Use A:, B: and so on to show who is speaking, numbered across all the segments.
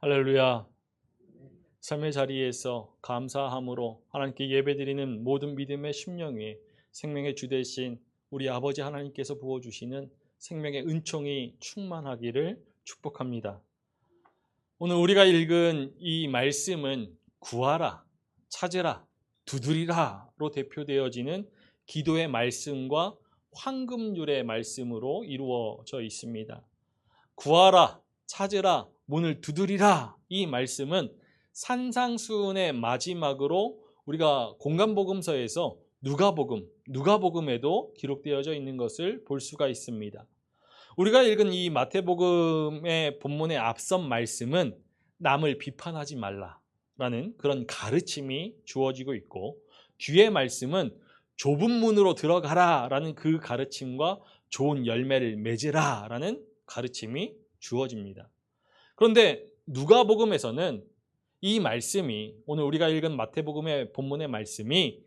A: 할렐루야. 삶의 자리에서 감사함으로 하나님께 예배드리는 모든 믿음의 심령 위에 생명의 주 되신 우리 아버지 하나님께서 부어주시는 생명의 은총이 충만하기를 축복합니다. 오늘 우리가 읽은 이 말씀은 구하라, 찾으라, 두드리라로 대표되어지는 기도의 말씀과 황금률의 말씀으로 이루어져 있습니다. 구하라, 찾으라, 문을 두드리라, 이 말씀은 산상수훈의 마지막으로 우리가 공간복음서에서 누가복음에도 기록되어져 있는 것을 볼 수가 있습니다. 우리가 읽은 이 마태복음의 본문의 앞선 말씀은 남을 비판하지 말라라는 그런 가르침이 주어지고 있고, 뒤의 말씀은 좁은 문으로 들어가라라는 그 가르침과 좋은 열매를 맺으라라는 가르침이 주어집니다. 그런데 누가복음에서는 이 말씀이, 오늘 우리가 읽은 마태복음의 본문의 말씀이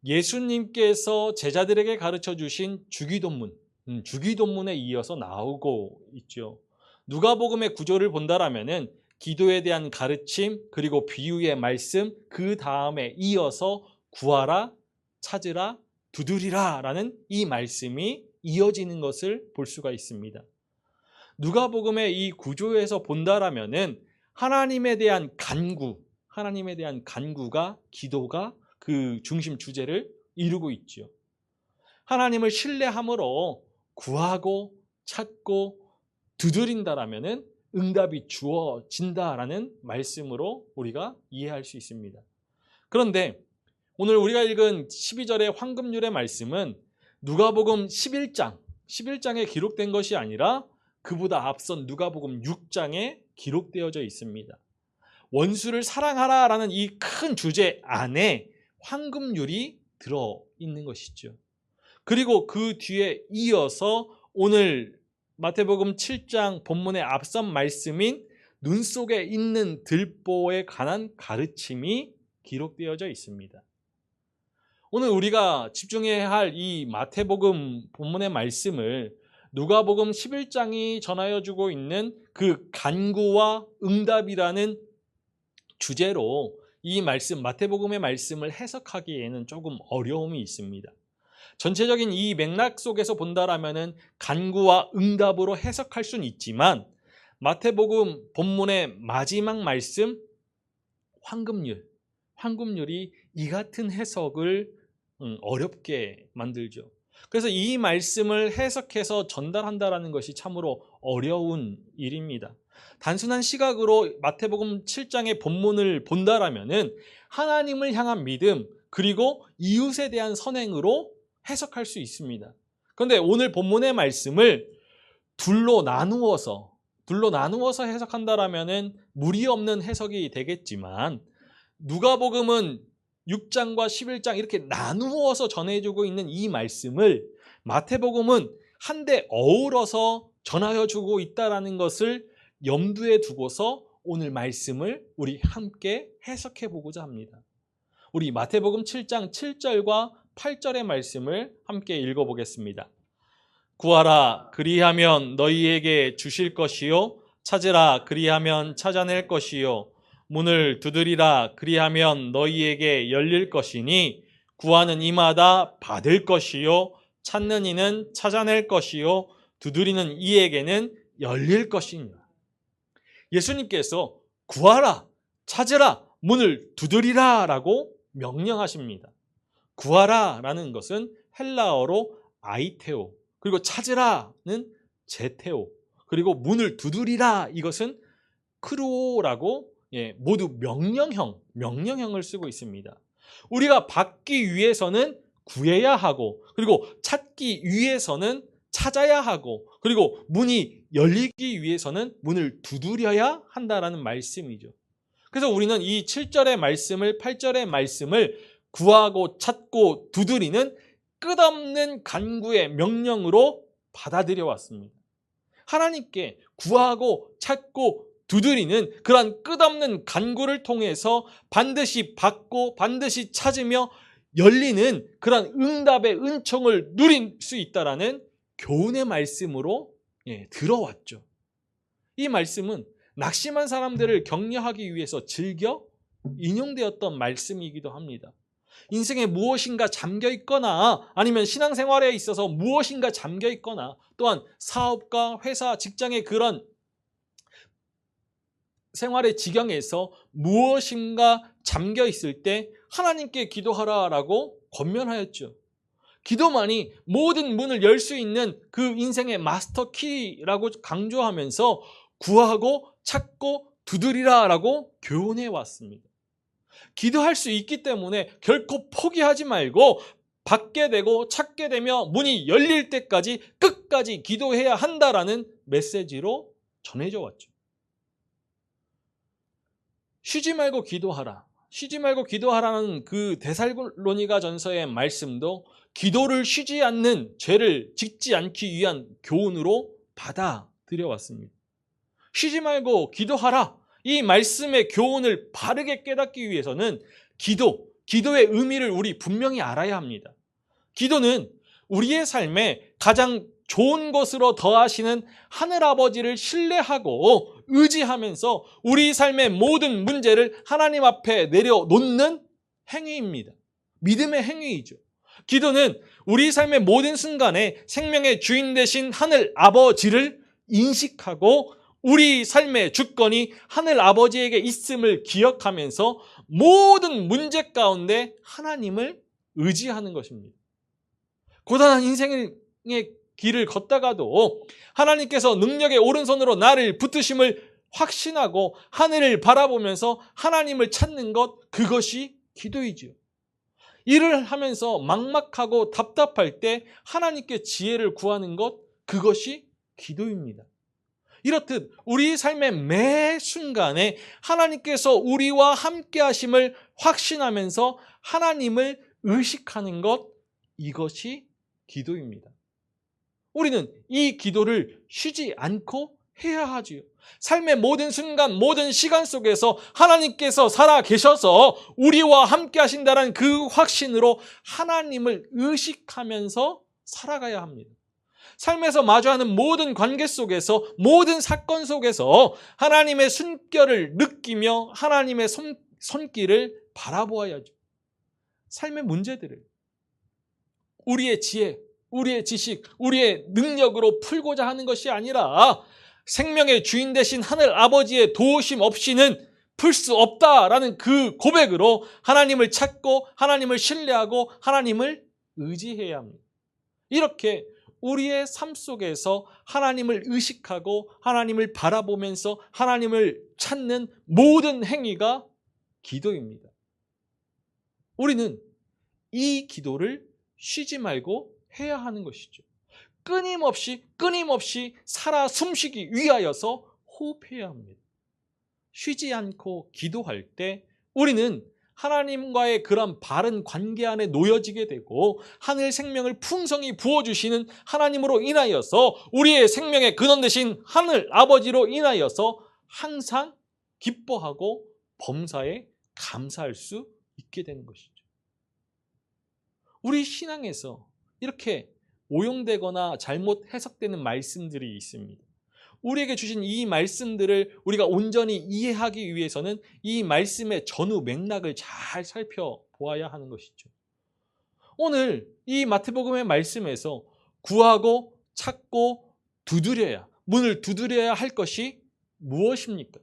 A: 예수님께서 제자들에게 가르쳐 주신 주기도문에 이어서 나오고 있죠. 누가복음의 구조를 본다라면은 기도에 대한 가르침, 그리고 비유의 말씀, 그 다음에 이어서 구하라, 찾으라, 두드리라 라는 이 말씀이 이어지는 것을 볼 수가 있습니다. 누가복음의 이 구조에서 본다라면은 하나님에 대한 간구가, 기도가 그 중심 주제를 이루고 있죠. 하나님을 신뢰함으로 구하고 찾고 두드린다라면은 응답이 주어진다라는 말씀으로 우리가 이해할 수 있습니다. 그런데 오늘 우리가 읽은 12절의 황금률의 말씀은 누가복음 11장에 기록된 것이 아니라 그보다 앞선 누가복음 6장에 기록되어져 있습니다. 원수를 사랑하라라는 이 큰 주제 안에 황금률이 들어있는 것이죠. 그리고 그 뒤에 이어서 오늘 마태복음 7장 본문의 앞선 말씀인 눈 속에 있는 들보에 관한 가르침이 기록되어져 있습니다. 오늘 우리가 집중해야 할 이 마태복음 본문의 말씀을 누가복음 11장이 전하여 주고 있는 그 간구와 응답이라는 주제로 이 말씀, 마태복음의 말씀을 해석하기에는 조금 어려움이 있습니다. 전체적인 이 맥락 속에서 본다라면은 간구와 응답으로 해석할 수는 있지만 마태복음 본문의 마지막 말씀 황금률이 이 같은 해석을 어렵게 만들죠. 그래서 이 말씀을 해석해서 전달한다는 것이 참으로 어려운 일입니다. 단순한 시각으로 마태복음 7장의 본문을 본다라면은 하나님을 향한 믿음, 그리고 이웃에 대한 선행으로 해석할 수 있습니다. 그런데 오늘 본문의 말씀을 둘로 나누어서 해석한다라면은 무리 없는 해석이 되겠지만, 누가복음은 6장과 11장 이렇게 나누어서 전해주고 있는 이 말씀을 마태복음은 한데 어우러서 전하여 주고 있다는 것을 염두에 두고서 오늘 말씀을 우리 함께 해석해 보고자 합니다. 우리 마태복음 7장 7절과 8절의 말씀을 함께 읽어보겠습니다. 구하라, 그리하면 너희에게 주실 것이요, 찾으라, 그리하면 찾아낼 것이요, 문을 두드리라, 그리하면 너희에게 열릴 것이니 구하는 이마다 받을 것이요, 찾는 이는 찾아낼 것이요, 두드리는 이에게는 열릴 것이니라. 예수님께서 구하라, 찾으라, 문을 두드리라 라고 명령하십니다. 구하라라는 것은 헬라어로 아이테오, 그리고 찾으라는 제테오, 그리고 문을 두드리라 이것은 크루오라고 모두 명령형을 쓰고 있습니다. 우리가 받기 위해서는 구해야 하고, 그리고 찾기 위해서는 찾아야 하고, 그리고 문이 열리기 위해서는 문을 두드려야 한다라는 말씀이죠. 그래서 우리는 이 7절의 말씀을, 8절의 말씀을 구하고 찾고 두드리는 끝없는 간구의 명령으로 받아들여 왔습니다. 하나님께 구하고 찾고 두드리는 그러한 끝없는 간구를 통해서 반드시 받고 반드시 찾으며 열리는 그러한 응답의 은총을 누릴 수 있다라는 교훈의 말씀으로 들어왔죠. 이 말씀은 낙심한 사람들을 격려하기 위해서 즐겨 인용되었던 말씀이기도 합니다. 인생에 무엇인가 잠겨 있거나 아니면 신앙생활에 있어서 무엇인가 잠겨 있거나 또한 사업과 회사, 직장의 그런 생활의 지경에서 무엇인가 잠겨 있을 때 하나님께 기도하라라고 권면하였죠. 기도만이 모든 문을 열 수 있는 그 인생의 마스터 키라고 강조하면서 구하고 찾고 두드리라라고 교훈해 왔습니다. 기도할 수 있기 때문에 결코 포기하지 말고 받게 되고 찾게 되며 문이 열릴 때까지 끝까지 기도해야 한다라는 메시지로 전해져 왔죠. 쉬지 말고 기도하라. 쉬지 말고 기도하라는 그 데살로니가 전서의 말씀도 기도를 쉬지 않는 죄를 짓지 않기 위한 교훈으로 받아들여왔습니다. 쉬지 말고 기도하라. 이 말씀의 교훈을 바르게 깨닫기 위해서는 기도의 의미를 우리 분명히 알아야 합니다. 기도는 우리의 삶에 가장 좋은 것으로 더하시는 하늘아버지를 신뢰하고 의지하면서 우리 삶의 모든 문제를 하나님 앞에 내려놓는 행위입니다. 믿음의 행위이죠. 기도는 우리 삶의 모든 순간에 생명의 주인 되신 하늘 아버지를 인식하고 우리 삶의 주권이 하늘 아버지에게 있음을 기억하면서 모든 문제 가운데 하나님을 의지하는 것입니다. 고단한 인생의 길을 걷다가도 하나님께서 능력의 오른손으로 나를 붙드심을 확신하고 하늘을 바라보면서 하나님을 찾는 것, 그것이 기도이지요. 일을 하면서 막막하고 답답할 때 하나님께 지혜를 구하는 것, 그것이 기도입니다. 이렇듯 우리 삶의 매 순간에 하나님께서 우리와 함께 하심을 확신하면서 하나님을 의식하는 것, 이것이 기도입니다. 우리는 이 기도를 쉬지 않고 해야 하지요. 삶의 모든 순간, 모든 시간 속에서 하나님께서 살아 계셔서 우리와 함께 하신다는 그 확신으로 하나님을 의식하면서 살아가야 합니다. 삶에서 마주하는 모든 관계 속에서, 모든 사건 속에서 하나님의 숨결을 느끼며 하나님의 손길을 바라보아야죠. 삶의 문제들을 우리의 지혜, 우리의 지식, 우리의 능력으로 풀고자 하는 것이 아니라 생명의 주인 되신 하늘 아버지의 도우심 없이는 풀 수 없다라는 그 고백으로 하나님을 찾고 하나님을 신뢰하고 하나님을 의지해야 합니다. 이렇게 우리의 삶 속에서 하나님을 의식하고 하나님을 바라보면서 하나님을 찾는 모든 행위가 기도입니다. 우리는 이 기도를 쉬지 말고 해야 하는 것이죠. 끊임없이 살아 숨쉬기 위하여서 호흡해야 합니다. 쉬지 않고 기도할 때 우리는 하나님과의 그런 바른 관계 안에 놓여지게 되고 하늘 생명을 풍성히 부어주시는 하나님으로 인하여서 우리의 생명의 근원 되신 하늘 아버지로 인하여서 항상 기뻐하고 범사에 감사할 수 있게 되는 것이죠. 우리 신앙에서 이렇게 오용되거나 잘못 해석되는 말씀들이 있습니다. 우리에게 주신 이 말씀들을 우리가 온전히 이해하기 위해서는 이 말씀의 전후 맥락을 잘 살펴보아야 하는 것이죠. 오늘 이 마태복음의 말씀에서 구하고 찾고 문을 두드려야 할 것이 무엇입니까?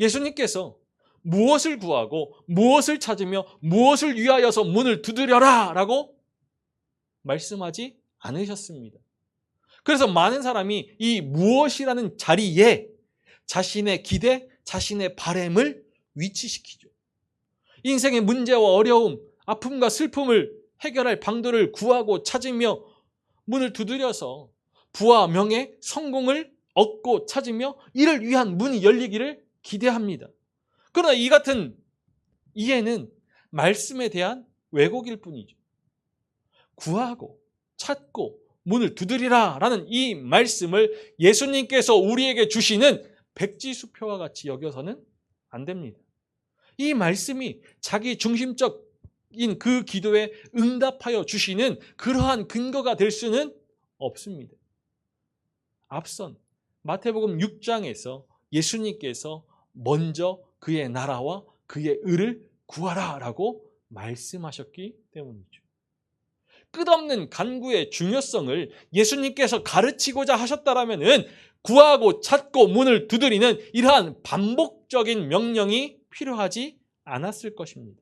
A: 예수님께서 무엇을 구하고 무엇을 찾으며 무엇을 위하여서 문을 두드려라 라고 말씀하지 않으셨습니다. 그래서 많은 사람이 이 무엇이라는 자리에 자신의 기대, 자신의 바램을 위치시키죠. 인생의 문제와 어려움, 아픔과 슬픔을 해결할 방도를 구하고 찾으며 문을 두드려서 부와 명예, 성공을 얻고 찾으며 이를 위한 문이 열리기를 기대합니다. 그러나 이 같은 이해는 말씀에 대한 왜곡일 뿐이죠. 구하고 찾고 문을 두드리라 라는 이 말씀을 예수님께서 우리에게 주시는 백지수표와 같이 여겨서는 안 됩니다. 이 말씀이 자기 중심적인 그 기도에 응답하여 주시는 그러한 근거가 될 수는 없습니다. 앞선 마태복음 6장에서 예수님께서 먼저 그의 나라와 그의 의를 구하라라고 말씀하셨기 때문이죠. 끝없는 간구의 중요성을 예수님께서 가르치고자 하셨다라면은 구하고 찾고 문을 두드리는 이러한 반복적인 명령이 필요하지 않았을 것입니다.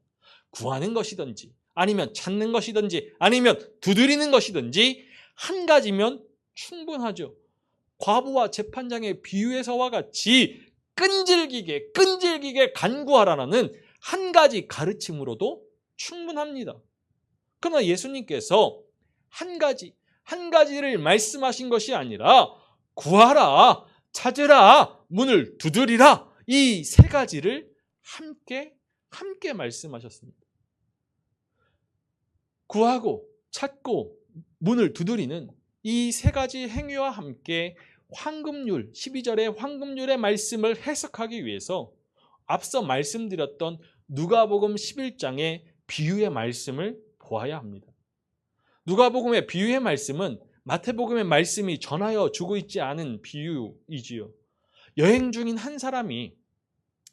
A: 구하는 것이든지 아니면 찾는 것이든지 아니면 두드리는 것이든지 한 가지면 충분하죠. 과부와 재판장의 비유에서와 같이 끈질기게 간구하라는 한 가지 가르침으로도 충분합니다. 그러나 예수님께서 한 가지를 말씀하신 것이 아니라 구하라, 찾으라, 문을 두드리라, 이 세 가지를 함께 말씀하셨습니다. 구하고 찾고 문을 두드리는 이 세 가지 행위와 함께 황금률, 12절의 황금률의 말씀을 해석하기 위해서 앞서 말씀드렸던 누가복음 11장의 비유의 말씀을 보아야 합니다. 누가복음의 비유의 말씀은 마태복음의 말씀이 전하여 주고 있지 않은 비유이지요. 여행 중인 한 사람이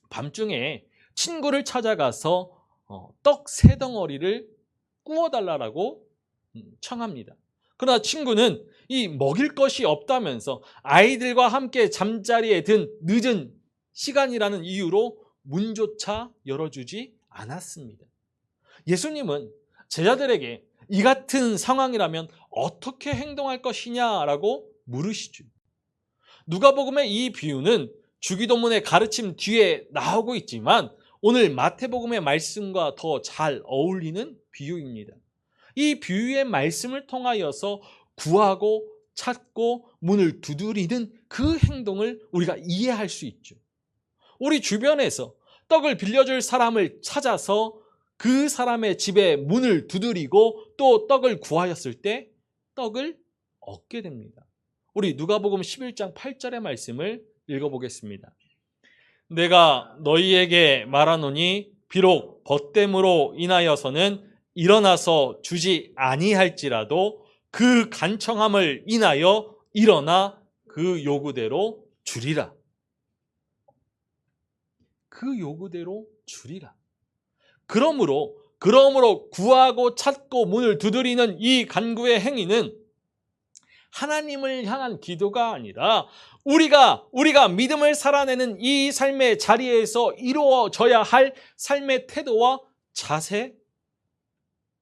A: 밤중에 친구를 찾아가서 떡 3덩어리를 구워달라고 청합니다. 그러나 친구는 이 먹일 것이 없다면서 아이들과 함께 잠자리에 든 늦은 시간이라는 이유로 문조차 열어주지 않았습니다. 예수님은 제자들에게 이 같은 상황이라면 어떻게 행동할 것이냐라고 물으시죠. 누가복음의 이 비유는 주기도문의 가르침 뒤에 나오고 있지만 오늘 마태복음의 말씀과 더 잘 어울리는 비유입니다. 이 비유의 말씀을 통하여서 구하고 찾고 문을 두드리는 그 행동을 우리가 이해할 수 있죠. 우리 주변에서 떡을 빌려줄 사람을 찾아서 그 사람의 집에 문을 두드리고 또 떡을 구하였을 때 떡을 얻게 됩니다. 우리 누가복음 11장 8절의 말씀을 읽어보겠습니다. 내가 너희에게 말하노니 비록 벗됨으로 인하여서는 일어나서 주지 아니할지라도 그 간청함을 인하여 일어나 그 요구대로 주리라. 그 요구대로 주리라. 그러므로 구하고 찾고 문을 두드리는 이 간구의 행위는 하나님을 향한 기도가 아니라 우리가 믿음을 살아내는 이 삶의 자리에서 이루어져야 할 삶의 태도와 자세,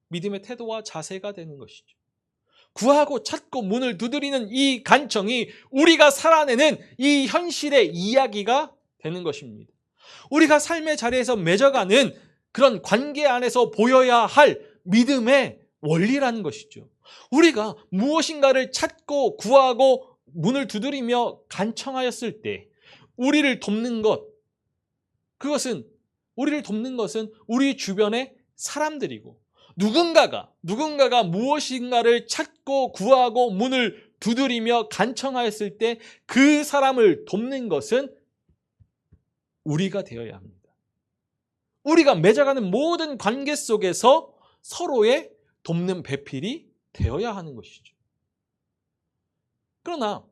A: 믿음의 태도와 자세가 되는 것이죠. 구하고 찾고 문을 두드리는 이 간청이 우리가 살아내는 이 현실의 이야기가 되는 것입니다. 우리가 삶의 자리에서 맺어가는 그런 관계 안에서 보여야 할 믿음의 원리라는 것이죠. 우리가 무엇인가를 찾고 구하고 문을 두드리며 간청하였을 때 우리를 돕는 것은 우리 주변의 사람들이고 누군가가 무엇인가를 찾고 구하고 문을 두드리며 간청하였을 때 그 사람을 돕는 것은 우리가 되어야 합니다. 우리가 맺어가는 모든 관계 속에서 서로의 돕는 배필이 되어야 하는 것이죠. 그러나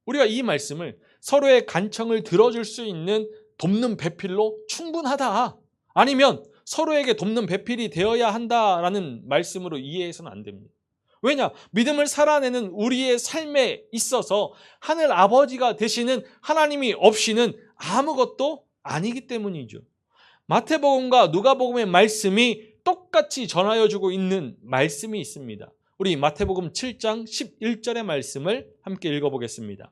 A: 우리가 이 말씀을 서로의 간청을 들어줄 수 있는 돕는 배필로 충분하다, 아니면 서로에게 돕는 배필이 되어야 한다라는 말씀으로 이해해서는 안 됩니다. 왜냐? 믿음을 살아내는 우리의 삶에 있어서 하늘 아버지가 되시는 하나님이 없이는 아무것도 아니기 때문이죠. 마태복음과 누가복음의 말씀이 똑같이 전하여 주고 있는 말씀이 있습니다. 우리 마태복음 7장 11절의 말씀을 함께 읽어보겠습니다.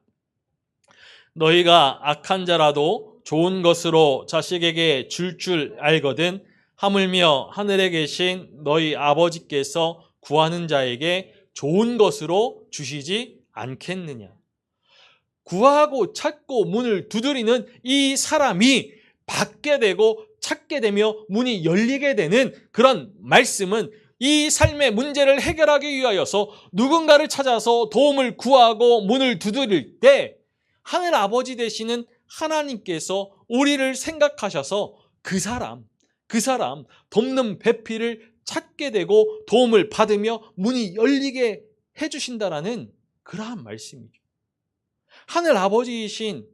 A: 너희가 악한 자라도 좋은 것으로 자식에게 줄 알거든 하물며 하늘에 계신 너희 아버지께서 구하는 자에게 좋은 것으로 주시지 않겠느냐. 구하고 찾고 문을 두드리는 이 사람이 받게 되고 찾게 되며 문이 열리게 되는 그런 말씀은 이 삶의 문제를 해결하기 위하여서 누군가를 찾아서 도움을 구하고 문을 두드릴 때 하늘 아버지 되시는 하나님께서 우리를 생각하셔서 그 사람 돕는 배필을 찾게 되고 도움을 받으며 문이 열리게 해주신다라는 그러한 말씀이죠. 하늘 아버지이신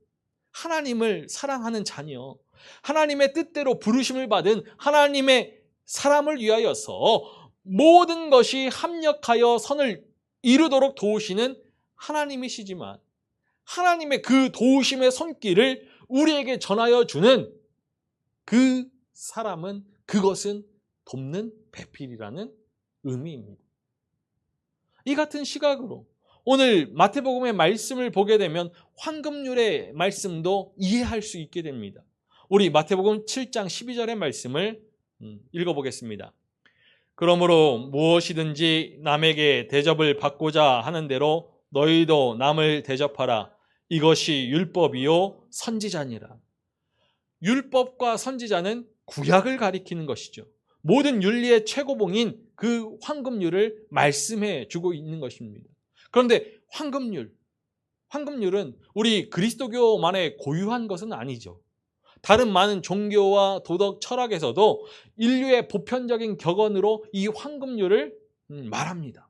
A: 하나님을 사랑하는 자녀, 하나님의 뜻대로 부르심을 받은 하나님의 사람을 위하여서 모든 것이 합력하여 선을 이루도록 도우시는 하나님이시지만 하나님의 그 도우심의 손길을 우리에게 전하여 주는 그 사람은, 그것은 돕는 배필이라는 의미입니다. 이 같은 시각으로 오늘 마태복음의 말씀을 보게 되면 황금률의 말씀도 이해할 수 있게 됩니다. 우리 마태복음 7장 12절의 말씀을 읽어보겠습니다. 그러므로 무엇이든지 남에게 대접을 받고자 하는 대로 너희도 남을 대접하라. 이것이 율법이요 선지자니라. 율법과 선지자는 구약을 가리키는 것이죠. 모든 윤리의 최고봉인 그 황금률을 말씀해 주고 있는 것입니다. 그런데 황금률은 우리 그리스도교만의 고유한 것은 아니죠. 다른 많은 종교와 도덕 철학에서도 인류의 보편적인 격언으로 이 황금률을 말합니다.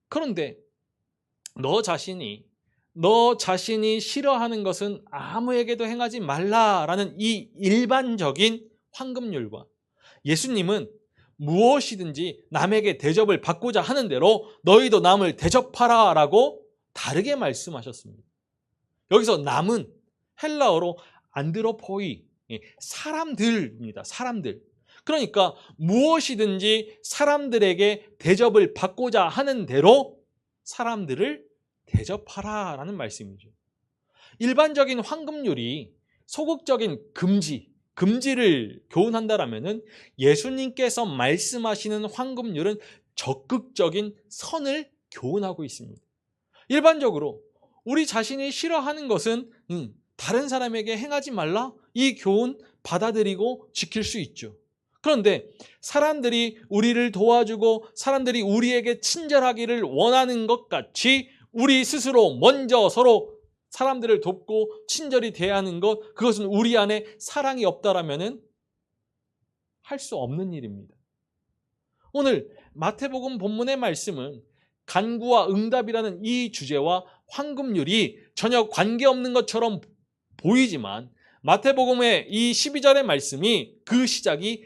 A: 그런데 너 자신이 싫어하는 것은 아무에게도 행하지 말라라는 이 일반적인 황금률과 예수님은 무엇이든지 남에게 대접을 받고자 하는 대로 너희도 남을 대접하라 라고 다르게 말씀하셨습니다. 여기서 남은 헬라어로 안드로포이, 사람들입니다. 사람들. 그러니까 무엇이든지 사람들에게 대접을 받고자 하는 대로 사람들을 대접하라 라는 말씀이죠. 일반적인 황금률이 소극적인 금지를 교훈한다라면은 예수님께서 말씀하시는 황금률은 적극적인 선을 교훈하고 있습니다. 일반적으로 우리 자신이 싫어하는 것은 다른 사람에게 행하지 말라, 이 교훈 받아들이고 지킬 수 있죠. 그런데 사람들이 우리를 도와주고 사람들이 우리에게 친절하기를 원하는 것 같이 우리 스스로 먼저 서로 사람들을 돕고 친절히 대하는 것, 그것은 우리 안에 사랑이 없다라면은 할 수 없는 일입니다. 오늘 마태복음 본문의 말씀은 간구와 응답이라는 이 주제와 황금률이 전혀 관계없는 것처럼 보이지만 마태복음의 이 12절의 말씀이 그 시작이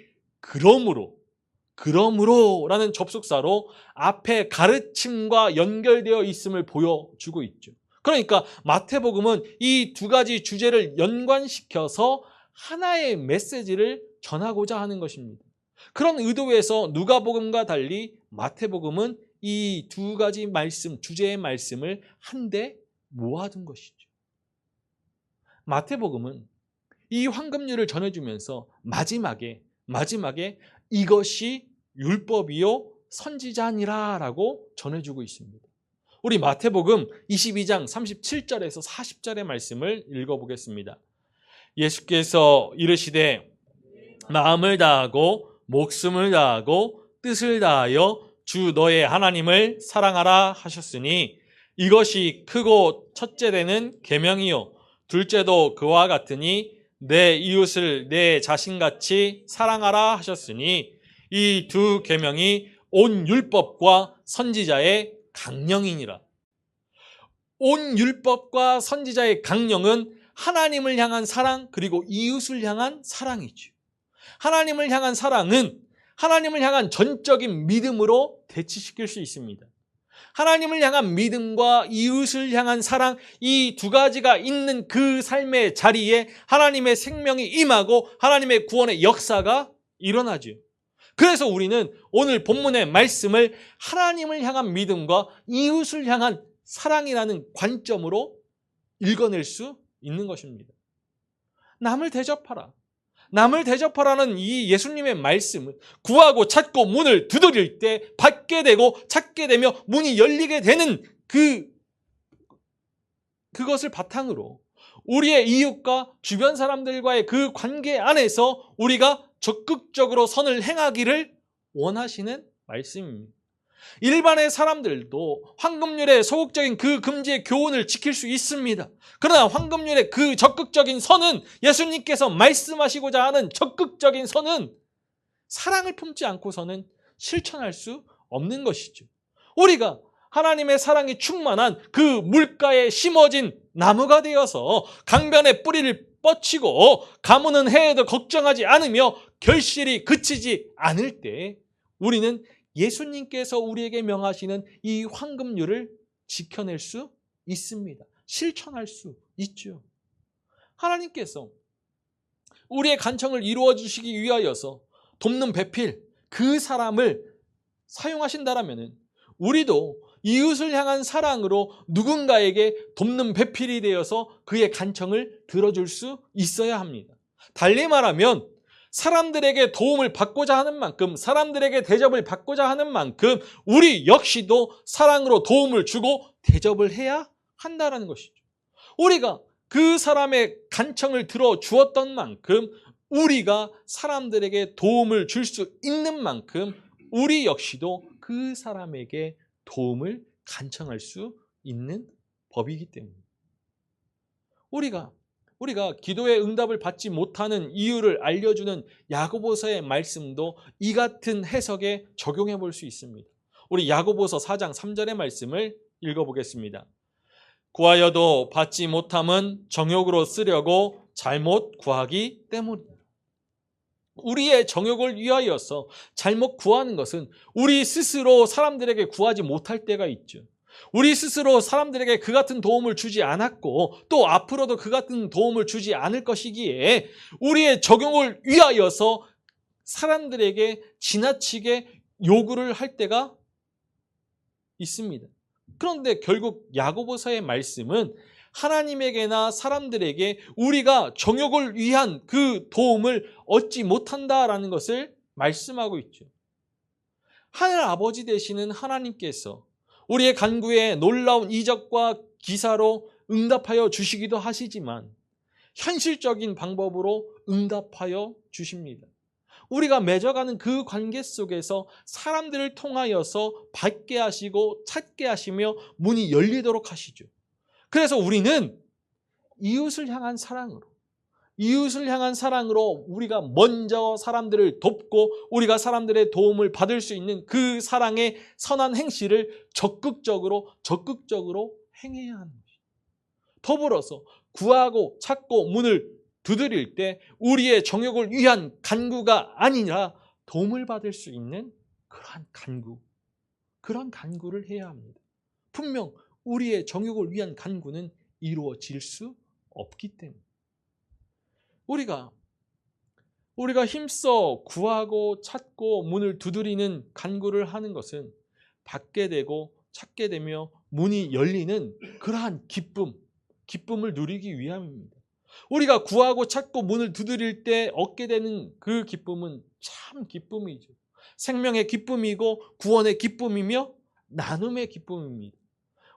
A: 그러므로라는 접속사로 앞에 가르침과 연결되어 있음을 보여주고 있죠. 그러니까 마태복음은 이 두 가지 주제를 연관시켜서 하나의 메시지를 전하고자 하는 것입니다. 그런 의도에서 누가복음과 달리 마태복음은 이 두 가지 말씀, 주제의 말씀을 한데 모아둔 것이죠. 마태복음은 이 황금률을 전해주면서 마지막에 이것이 율법이요 선지자니라 라고 전해주고 있습니다. 우리 마태복음 22장 37절에서 40절의 말씀을 읽어보겠습니다. 예수께서 이르시되 마음을 다하고 목숨을 다하고 뜻을 다하여 주 너의 하나님을 사랑하라 하셨으니 이것이 크고 첫째 되는 계명이요 둘째도 그와 같으니 내 이웃을 내 자신같이 사랑하라 하셨으니 이 두 계명이 온 율법과 선지자의 강령이니라. 온 율법과 선지자의 강령은 하나님을 향한 사랑 그리고 이웃을 향한 사랑이죠. 하나님을 향한 사랑은 하나님을 향한 전적인 믿음으로 대치시킬 수 있습니다. 하나님을 향한 믿음과 이웃을 향한 사랑, 이 두 가지가 있는 그 삶의 자리에 하나님의 생명이 임하고 하나님의 구원의 역사가 일어나죠. 그래서 우리는 오늘 본문의 말씀을 하나님을 향한 믿음과 이웃을 향한 사랑이라는 관점으로 읽어낼 수 있는 것입니다. 남을 대접하라는 이 예수님의 말씀은 구하고 찾고 문을 두드릴 때 받게 되고 찾게 되며 문이 열리게 되는 그것을 바탕으로 우리의 이웃과 주변 사람들과의 그 관계 안에서 우리가 적극적으로 선을 행하기를 원하시는 말씀입니다. 일반의 사람들도 황금률의 소극적인 그 금지의 교훈을 지킬 수 있습니다. 그러나 황금률의 그 적극적인 선은, 예수님께서 말씀하시고자 하는 적극적인 선은 사랑을 품지 않고서는 실천할 수 없는 것이죠. 우리가 하나님의 사랑이 충만한 그 물가에 심어진 나무가 되어서 강변에 뿌리를 뻗치고 가무는 해에도 걱정하지 않으며 결실이 그치지 않을 때 우리는 예수님께서 우리에게 명하시는 이 황금률을 지켜낼 수 있습니다. 실천할 수 있죠. 하나님께서 우리의 간청을 이루어 주시기 위하여서 돕는 배필, 그 사람을 사용하신다라면 우리도 이웃을 향한 사랑으로 누군가에게 돕는 배필이 되어서 그의 간청을 들어줄 수 있어야 합니다. 달리 말하면 사람들에게 도움을 받고자 하는 만큼, 사람들에게 대접을 받고자 하는 만큼 우리 역시도 사랑으로 도움을 주고 대접을 해야 한다는 것이죠. 우리가 그 사람의 간청을 들어주었던 만큼 우리가 사람들에게 도움을 줄 수 있는 만큼 우리 역시도 그 사람에게 도움을 간청할 수 있는 법이기 때문입니다. 우리가 기도의 응답을 받지 못하는 이유를 알려주는 야고보서의 말씀도 이 같은 해석에 적용해 볼 수 있습니다. 우리 야고보서 4장 3절의 말씀을 읽어보겠습니다. 구하여도 받지 못함은 정욕으로 쓰려고 잘못 구하기 때문이다. 우리의 정욕을 위하여서 잘못 구하는 것은 우리 스스로 사람들에게 구하지 못할 때가 있죠. 우리 스스로 사람들에게 그 같은 도움을 주지 않았고 또 앞으로도 그 같은 도움을 주지 않을 것이기에 우리의 정욕을 위하여서 사람들에게 지나치게 요구를 할 때가 있습니다. 그런데 결국 야고보서의 말씀은 하나님에게나 사람들에게 우리가 정욕을 위한 그 도움을 얻지 못한다라는 것을 말씀하고 있죠. 하늘 아버지 되시는 하나님께서 우리의 간구에 놀라운 이적과 기사로 응답하여 주시기도 하시지만 현실적인 방법으로 응답하여 주십니다. 우리가 맺어가는 그 관계 속에서 사람들을 통하여서 받게 하시고 찾게 하시며 문이 열리도록 하시죠. 그래서 우리는 이웃을 향한 사랑으로 우리가 먼저 사람들을 돕고 우리가 사람들의 도움을 받을 수 있는 그 사랑의 선한 행실을 적극적으로 행해야 하는 것입니다. 더불어서 구하고 찾고 문을 두드릴 때 우리의 정욕을 위한 간구가 아니라 도움을 받을 수 있는 그런 간구를 해야 합니다. 분명 우리의 정욕을 위한 간구는 이루어질 수 없기 때문에 우리가 힘써 구하고 찾고 문을 두드리는 간구를 하는 것은 받게 되고 찾게 되며 문이 열리는 그러한 기쁨을 누리기 위함입니다. 우리가 구하고 찾고 문을 두드릴 때 얻게 되는 그 기쁨은 참 기쁨이죠. 생명의 기쁨이고 구원의 기쁨이며 나눔의 기쁨입니다.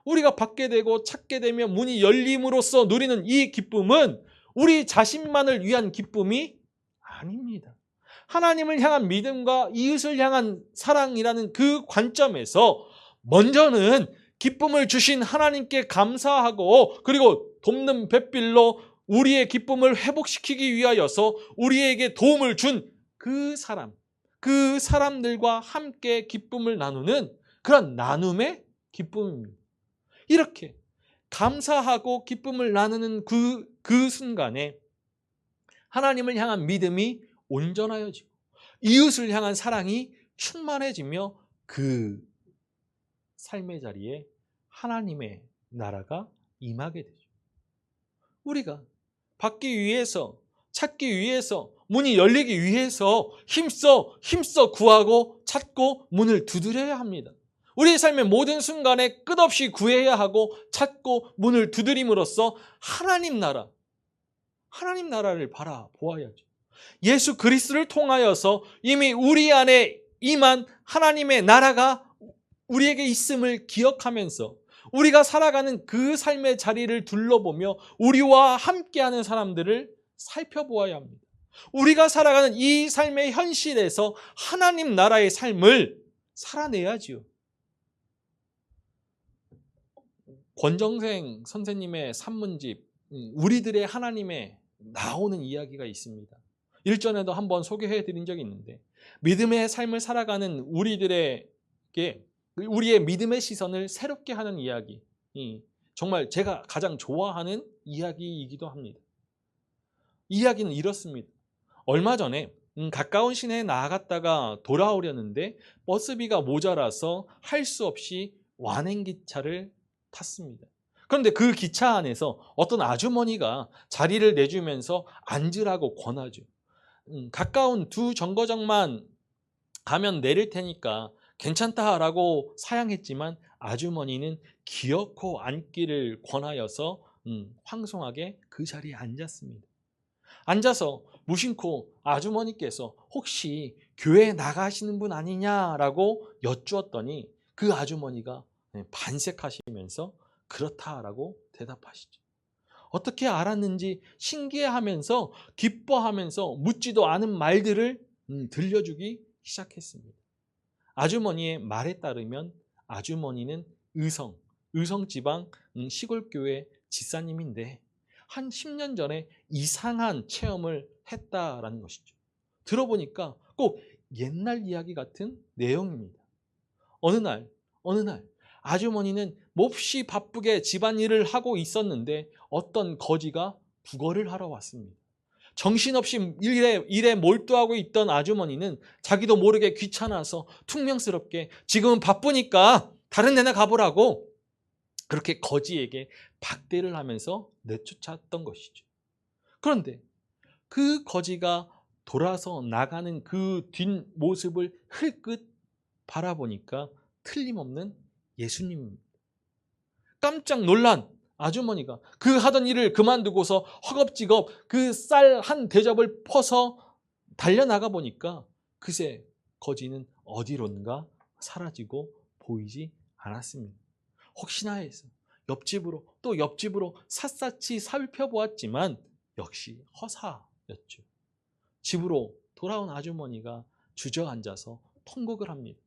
A: 우리가 받게 되고 찾게 되며 문이 열림으로써 누리는 이 기쁨은 우리 자신만을 위한 기쁨이 아닙니다. 하나님을 향한 믿음과 이웃을 향한 사랑이라는 그 관점에서 먼저는 기쁨을 주신 하나님께 감사하고 그리고 돕는 배필로 우리의 기쁨을 회복시키기 위하여서 우리에게 도움을 준 그 사람들과 함께 기쁨을 나누는 그런 나눔의 기쁨입니다. 이렇게 감사하고 기쁨을 나누는 그 순간에 하나님을 향한 믿음이 온전하여지고 이웃을 향한 사랑이 충만해지며 그 삶의 자리에 하나님의 나라가 임하게 되죠. 우리가 받기 위해서 찾기 위해서 문이 열리기 위해서 힘써 구하고 찾고 문을 두드려야 합니다. 우리의 삶의 모든 순간에 끝없이 구해야 하고 찾고 문을 두드림으로써 하나님 나라를 바라보아야죠. 예수 그리스도를 통하여서 이미 우리 안에 임한 하나님의 나라가 우리에게 있음을 기억하면서 우리가 살아가는 그 삶의 자리를 둘러보며 우리와 함께하는 사람들을 살펴보아야 합니다. 우리가 살아가는 이 삶의 현실에서 하나님 나라의 삶을 살아내야지요. 권정생 선생님의 산문집 우리들의 하나님에 나오는 이야기가 있습니다. 일전에도 한번 소개해 드린 적이 있는데 믿음의 삶을 살아가는 우리의 믿음의 시선을 새롭게 하는 이야기 정말 제가 가장 좋아하는 이야기이기도 합니다. 이야기는 이렇습니다. 얼마 전에 가까운 시내에 나갔다가 돌아오려는데 버스비가 모자라서 할 수 없이 완행기차를 탔습니다. 그런데 그 기차 안에서 어떤 아주머니가 자리를 내주면서 앉으라고 권하죠. 가까운 두 정거장만 가면 내릴 테니까 괜찮다라고 사양했지만 아주머니는 기어코 앉기를 권하여서 황송하게 그 자리에 앉았습니다. 앉아서 무심코 아주머니께서 혹시 교회 나가시는 분 아니냐라고 여쭈었더니 그 아주머니가 반색하시면서 그렇다라고 대답하시죠. 어떻게 알았는지 신기해하면서 기뻐하면서 묻지도 않은 말들을 들려주기 시작했습니다. 아주머니의 말에 따르면 아주머니는 의성지방 시골교회 집사님인데 한 10년 전에 이상한 체험을 했다라는 것이죠. 들어보니까 꼭 옛날 이야기 같은 내용입니다. 어느 날 아주머니는 몹시 바쁘게 집안일을 하고 있었는데 어떤 거지가 부거를 하러 왔습니다. 정신없이 일에 몰두하고 있던 아주머니는 자기도 모르게 귀찮아서 퉁명스럽게 지금은 바쁘니까 다른 데나 가보라고 그렇게 거지에게 박대를 하면서 내쫓았던 것이죠. 그런데 그 거지가 돌아서 나가는 그 뒷모습을 흘끗 바라보니까 틀림없는 예수님입니다. 깜짝 놀란 아주머니가 그 하던 일을 그만두고서 허겁지겁 그 쌀 한 대접을 퍼서 달려나가 보니까 그새 거지는 어디론가 사라지고 보이지 않았습니다. 혹시나 해서 옆집으로 샅샅이 살펴보았지만 역시 허사였죠. 집으로 돌아온 아주머니가 주저앉아서 통곡을 합니다.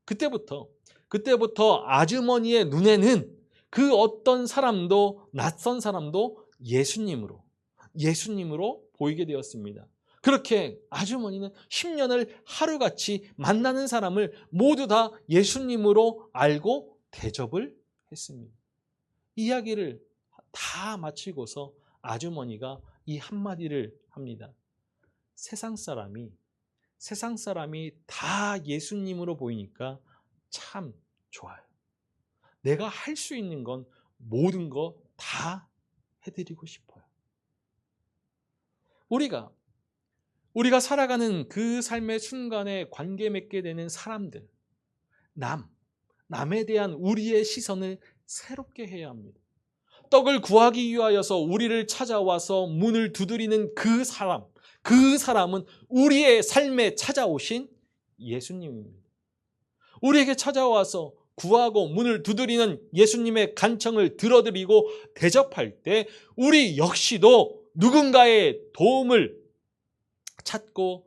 A: 그때부터 아주머니의 눈에는 그 어떤 사람도 낯선 사람도 예수님으로 보이게 되었습니다. 그렇게 아주머니는 10년을 하루같이 만나는 사람을 모두 다 예수님으로 알고 대접을 했습니다. 이야기를 다 마치고서 아주머니가 이 한마디를 합니다. 세상 사람이 다 예수님으로 보이니까 참 좋아요. 내가 할 수 있는 건 모든 거 다 해드리고 싶어요. 우리가 살아가는 그 삶의 순간에 관계 맺게 되는 사람들, 남에 대한 우리의 시선을 새롭게 해야 합니다. 떡을 구하기 위하여서 우리를 찾아와서 문을 두드리는 그 사람은 우리의 삶에 찾아오신 예수님입니다. 우리에게 찾아와서 구하고 문을 두드리는 예수님의 간청을 들어드리고 대접할 때 우리 역시도 누군가의 도움을 찾고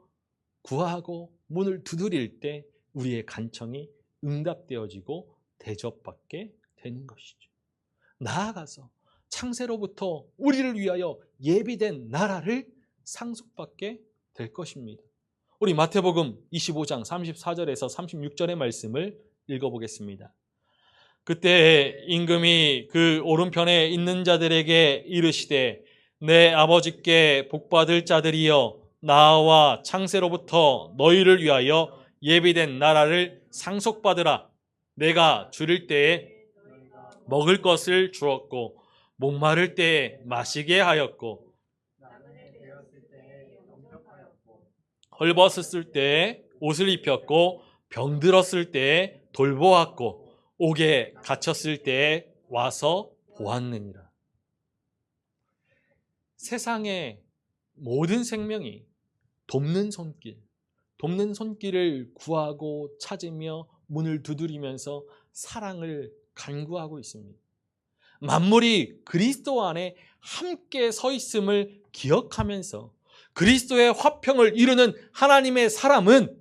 A: 구하고 문을 두드릴 때 우리의 간청이 응답되어지고 대접받게 되는 것이죠. 나아가서 창세로부터 우리를 위하여 예비된 나라를 상속받게 될 것입니다. 우리 마태복음 25장 34절에서 36절의 말씀을 읽어보겠습니다. 그때 임금이 그 오른편에 있는 자들에게 이르시되 내 아버지께 복받을 자들이여 나와 창세로부터 너희를 위하여 예비된 나라를 상속받으라. 내가 줄일 때에 먹을 것을 주었고 목마를 때에 마시게 하였고 헐벗었을 때에 옷을 입혔고 병들었을 때에 돌보았고 옥에 갇혔을 때에 와서 보았느니라. 세상의 모든 생명이 돕는 손길을 구하고 찾으며 문을 두드리면서 사랑을 간구하고 있습니다. 만물이 그리스도 안에 함께 서 있음을 기억하면서 그리스도의 화평을 이루는 하나님의 사람은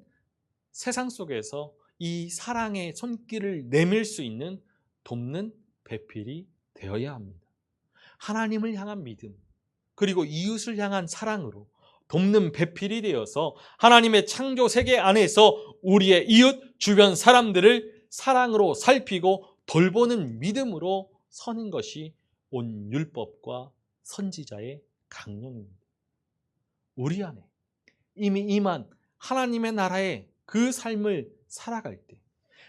A: 세상 속에서 이 사랑의 손길을 내밀 수 있는 돕는 배필이 되어야 합니다. 하나님을 향한 믿음 그리고 이웃을 향한 사랑으로 돕는 배필이 되어서 하나님의 창조 세계 안에서 우리의 이웃 주변 사람들을 사랑으로 살피고 돌보는 믿음으로 서는 것이 온 율법과 선지자의 강령입니다. 우리 안에 이미 임한 하나님의 나라의 그 삶을 살아갈 때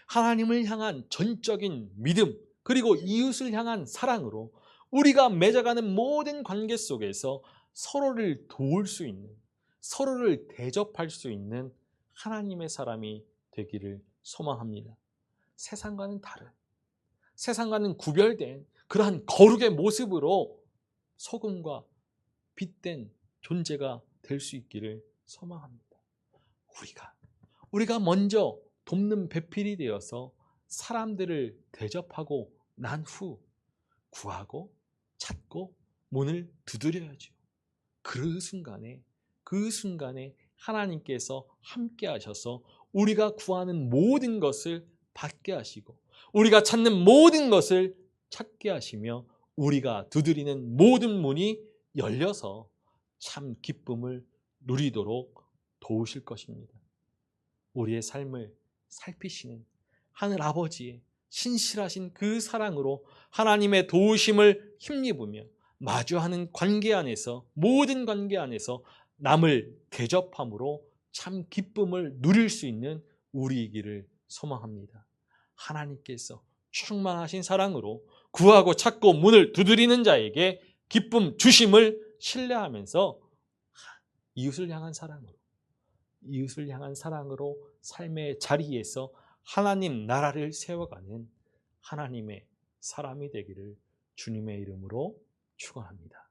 A: 하나님을 향한 전적인 믿음 그리고 이웃을 향한 사랑으로 우리가 맺어가는 모든 관계 속에서 서로를 도울 수 있는, 서로를 대접할 수 있는 하나님의 사람이 되기를 소망합니다. 세상과는 다른, 세상과는 구별된 그러한 거룩의 모습으로 소금과 빛된 존재가 될 수 있기를 소망합니다. 우리가 먼저 돕는 배필이 되어서 사람들을 대접하고 난 후 구하고 찾고 문을 두드려야죠. 그 순간에 하나님께서 함께 하셔서 우리가 구하는 모든 것을 받게 하시고 우리가 찾는 모든 것을 찾게 하시며 우리가 두드리는 모든 문이 열려서 참 기쁨을 누리도록 도우실 것입니다. 우리의 삶을 살피시는 하늘 아버지의 신실하신 그 사랑으로 하나님의 도우심을 힘입으며 마주하는 관계 안에서, 모든 관계 안에서 남을 대접함으로 참 기쁨을 누릴 수 있는 우리이기를 소망합니다. 하나님께서 충만하신 사랑으로 구하고 찾고 문을 두드리는 자에게 기쁨 주심을 신뢰하면서 이웃을 향한 사랑으로 삶의 자리에서 하나님 나라를 세워가는 하나님의 사람이 되기를 주님의 이름으로 축원합니다.